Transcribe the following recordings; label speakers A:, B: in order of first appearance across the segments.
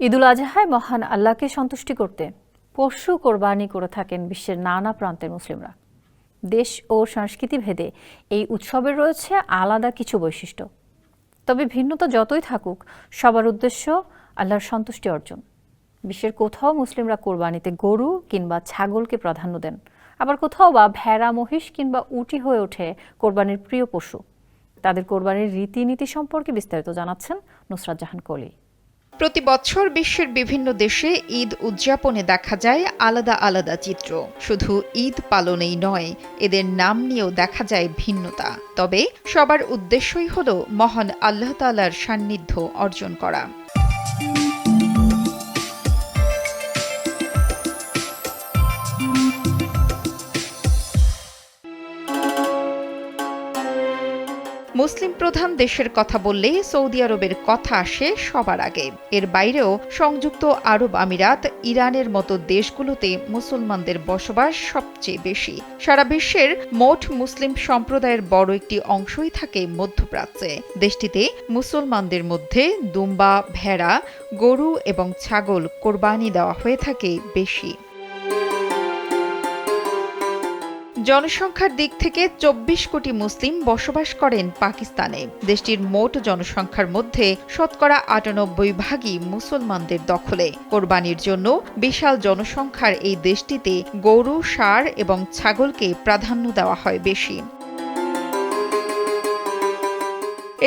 A: ঈদুল আজহায় মহান আল্লাহকে সন্তুষ্টি করতে পশু কোরবানি করে থাকেন বিশ্বের নানা প্রান্তের মুসলিমরা। দেশ ও সংস্কৃতি ভেদে এই উৎসবের রয়েছে আলাদা কিছু বৈশিষ্ট্য। তবে ভিন্নতা যতই থাকুক, সবার উদ্দেশ্য আল্লাহর সন্তুষ্টি অর্জন। বিশ্বের কোথাও মুসলিমরা কোরবানিতে গরু কিংবা ছাগলকে প্রাধান্য দেন, আবার কোথাও বা ভেড়া, মহিষ কিংবা উটি হয়ে ওঠে কোরবানির প্রিয় পশু। তাদের কোরবানির রীতিনীতি সম্পর্কে বিস্তারিত জানাচ্ছেন নুসরাত জাহান কলি।
B: প্রতি বছর বিশ্বের বিভিন্ন দেশে ঈদ উদযাপনে দেখা যায় আলাদা আলাদা চিত্র। শুধু ঈদ পালনেই নয়, এদের নাম নিয়েও দেখা যায় ভিন্নতা। তবে সবার উদ্দেশ্যই হলো মহান আল্লাহ তাআলার সান্নিধ্য অর্জন করা। মুসলিম প্রধান দেশের কথা বললেই সৌদি আরবের কথা আসে সবার আগে। এর বাইরেও সংযুক্ত আরব আমিরাত, ইরানের মতো দেশগুলোতে মুসলমানদের বসবাস সবচেয়ে বেশি। সারা বিশ্বের মোট মুসলিম সম্প্রদায়ের বড় একটি অংশই থাকে মধ্যপ্রাচ্যে। দেশটিতে মুসলমানদের মধ্যে দুম্বা, ভেড়া, গরু এবং ছাগল কোরবানি দেওয়া হয়ে থাকে বেশি। জনসংখ্যার দিক থেকে ২৪ কোটি মুসলিম বসবাস করেন পাকিস্তানে। দেশটির মোট জনসংখ্যার মধ্যে শতকরা ৯৮% মুসলমানদের দখলে। কোরবানির জন্য বিশাল জনসংখ্যার এই দেশটিতে গরু, ষাঁড় এবং ছাগলকে প্রাধান্য দেওয়া হয় বেশি।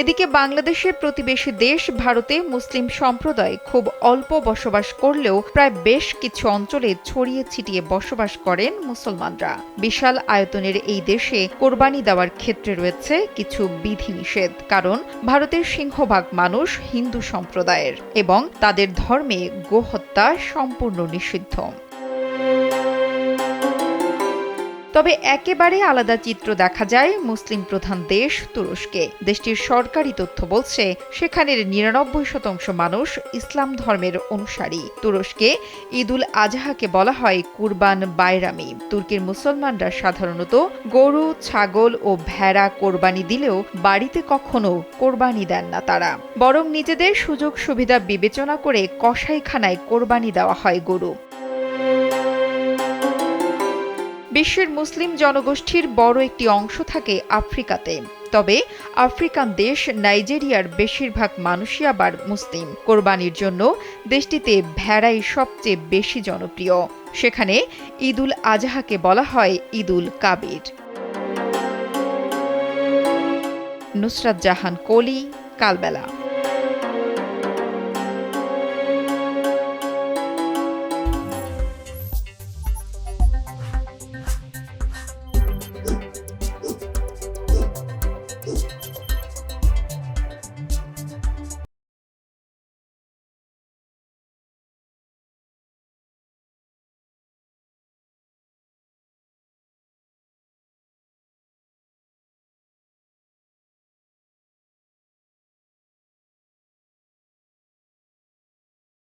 B: এদিকে বাংলাদেশের প্রতিবেশী দেশ ভারতে মুসলিম সম্প্রদায় খুব অল্প বসবাস করলেও প্রায় বেশ কিছু অঞ্চলে ছড়িয়ে ছিটিয়ে বসবাস করেন মুসলমানরা। বিশাল আয়তনের এই দেশে কোরবানি দেওয়ার ক্ষেত্রে রয়েছে কিছু বিধিনিষেধ, কারণ ভারতের সিংহভাগ মানুষ হিন্দু সম্প্রদায়ের এবং তাদের ধর্মে গোহত্যা সম্পূর্ণ নিষিদ্ধ। তবে একেবারে আলাদা চিত্র দেখা যায় মুসলিম প্রধান দেশ তুরস্কে। দেশটির সরকারি তথ্য বলছে, সেখানের ৯৯% মানুষ ইসলাম ধর্মের অনুসারী। তুরস্কে ঈদুল আজহাকে বলা হয় কুরবান বায়রামি। তুর্কির মুসলমানরা সাধারণত গরু, ছাগল ও ভেড়া কোরবানি দিলেও বাড়িতে কখনো কোরবানি দেন না তারা, বরং নিজেদের সুযোগ সুবিধা বিবেচনা করে কসাইখানায় কোরবানি দেওয়া হয় গরু। বিশ্বের মুসলিম জনগোষ্ঠীর বড় একটি অংশ থাকে আফ্রিকাতে। তবে আফ্রিকান দেশ নাইজেরিয়ার বেশিরভাগ মানুষই আবার মুসলিম। কোরবানির জন্য দেশটিতে ভেড়াই সবচেয়ে বেশি জনপ্রিয়। সেখানে ঈদুল আজহাকে বলা হয় ঈদুল কাবির। নুসরাত জাহান কলি, কালবেলা।